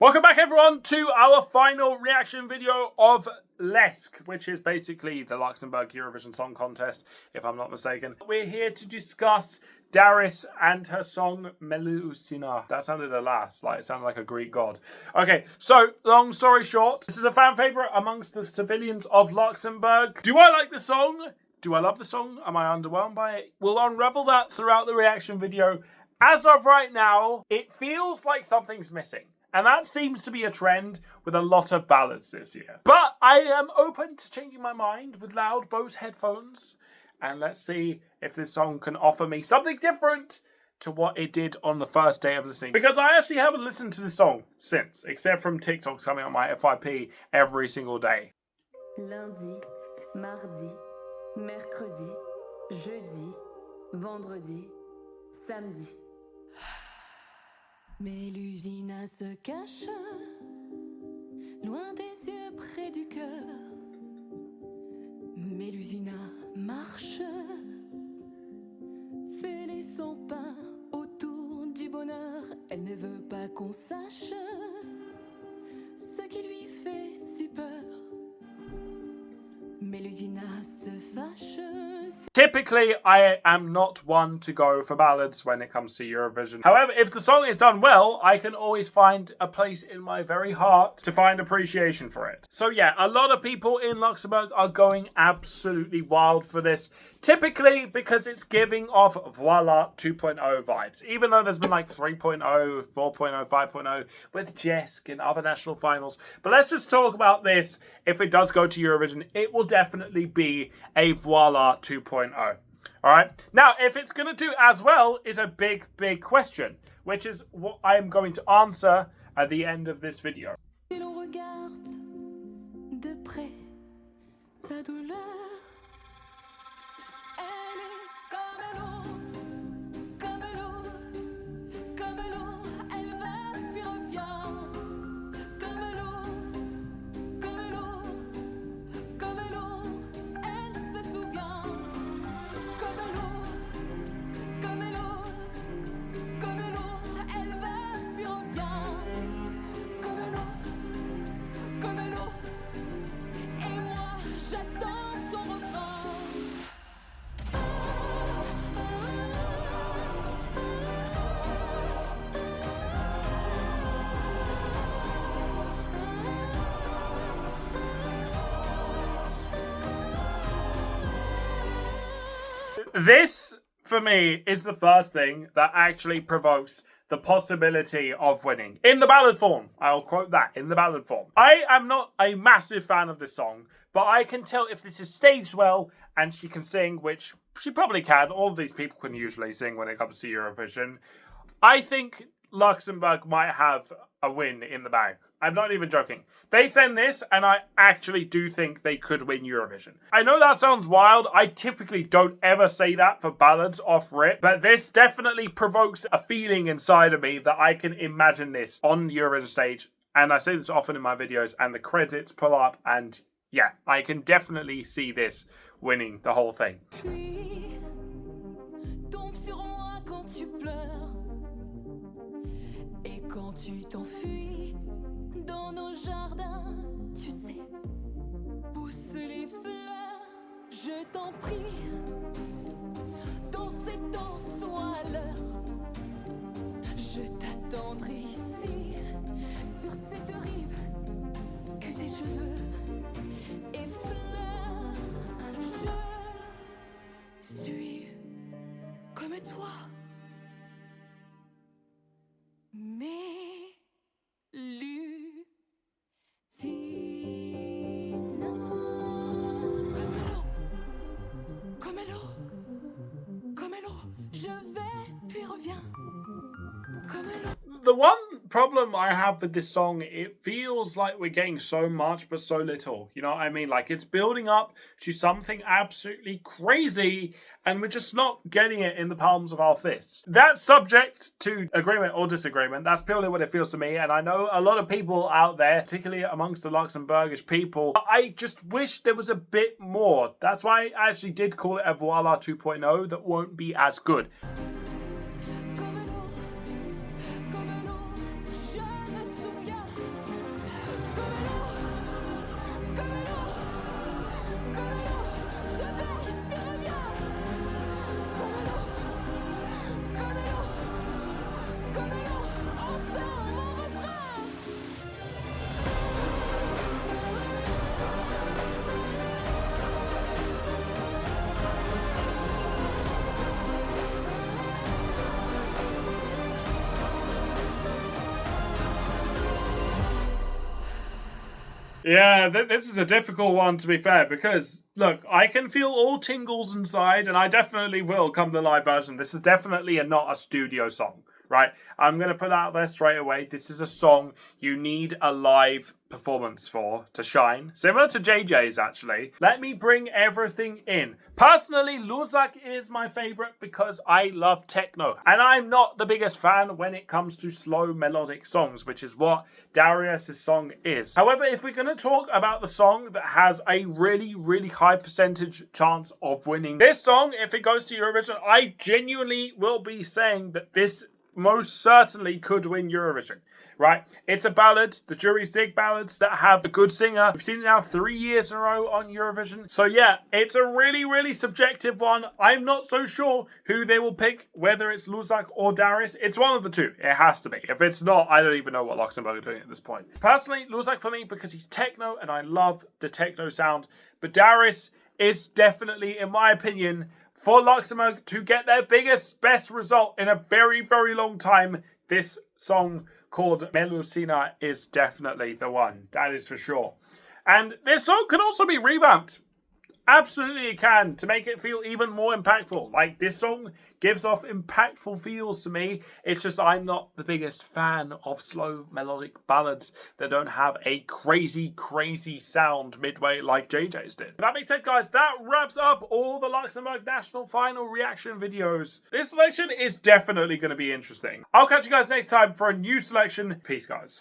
Welcome back everyone to our final reaction video of Lesk, which is basically the Luxembourg Eurovision Song Contest, if I'm not mistaken. We're here to discuss Daryss and her song Melusina. That sounded alas, like it sounded like a Greek god. Okay, so long story short, this is a fan favorite amongst the civilians of Luxembourg. Do I like the song? Do I love the song? Am I underwhelmed by it? We'll unravel that throughout the reaction video. As of right now, it feels like something's missing. And that seems to be a trend with a lot of ballads this year. But I am open to changing my mind with loud Bose headphones. And let's see if this song can offer me something different to what it did on the first day of listening. Because I actually haven't listened to this song since, except from TikToks coming on my FYP every single day. Lundi, mardi, mercredi, jeudi, vendredi, samedi. Melusina se cache, loin des yeux, près du cœur. Melusina marche, fait les 100 pas autour du bonheur. Elle ne veut pas qu'on sache ce qui lui fait si peur. Melusina se fâche. Typically, I am not one to go for ballads when it comes to Eurovision. However, if the song is done well, I can always find a place in my very heart to find appreciation for it. So yeah, a lot of people in Luxembourg are going absolutely wild for this. Typically because it's giving off Voila 2.0 vibes. Even though there's been like 3.0, 4.0, 5.0 with Jesk in other national finals. But let's just talk about this. If it does go to Eurovision, it will definitely be a Voila 2.0. Alright? Now, if it's going to do as well is a big, big question. Which is what I am going to answer at the end of this video. This, for me, is the first thing that actually provokes the possibility of winning. In the ballad form. I'll quote that, in the ballad form. I am not a massive fan of this song, but I can tell if this is staged well and she can sing, which she probably can. All of these people can usually sing when it comes to Eurovision. I think Luxembourg might have a win in the bag. I'm not even joking. They send this, and I actually do think they could win Eurovision. I know that sounds wild. I typically don't ever say that for ballads off rip, but this definitely provokes a feeling inside of me that I can imagine this on the Eurovision stage. And I say this often in my videos, and the credits pull up, and yeah, I can definitely see this winning the whole thing. Dans nos jardins, tu sais, poussent les fleurs, je t'en prie, dansez, dansons à l'heure, je t'attendrai ici, sur cette rive, que tes cheveux effleurent, je suis comme toi, mais the one problem I have with this song, it feels like we're getting so much but so little. You know what I mean? Like, it's building up to something absolutely crazy and we're just not getting it in the palms of our fists. That's subject to agreement or disagreement. That's purely what it feels to me. And I know a lot of people out there, particularly amongst the Luxembourgish people, I just wish there was a bit more. That's why I actually did call it a Voila 2.0 that won't be as good. Yeah, this is a difficult one, to be fair, because, look, I can feel all tingles inside, and I definitely will come the live version. This is definitely not a studio song, right? I'm going to put that out there straight away. This is a song you need a live performance for to shine. Similar to JJ's, actually. Let me bring everything in. Personally, Luxembourg is my favorite because I love techno. And I'm not the biggest fan when it comes to slow melodic songs, which is what Daryss' song is. However, if we're going to talk about the song that has a really, really high percentage chance of winning this song, if it goes to Eurovision, I genuinely will be saying that this most certainly could win Eurovision, right? It's a ballad. The juries dig ballads that have a good singer. We've seen it now 3 years in a row on Eurovision. So yeah, it's a really, really subjective one. I'm not so sure who they will pick, whether it's Luxembourg or Daryss. It's one of the two. It has to be. If it's not, I don't even know what Luxembourg are doing at this point. Personally, Luxembourg for me because he's techno and I love the techno sound. But Daryss is definitely, in my opinion, for Luxembourg to get their biggest, best result in a very, very long time. This song called Melusina is definitely the one. That is for sure. And this song can also be revamped. Absolutely it can, to make it feel even more impactful. Like, this song gives off impactful feels to me. It's just I'm not the biggest fan of slow melodic ballads that don't have a crazy, crazy sound midway like JJ's did. That being said, guys, that wraps up all the Luxembourg National Final reaction videos. This selection is definitely going to be interesting. I'll catch you guys next time for a new selection. Peace, guys.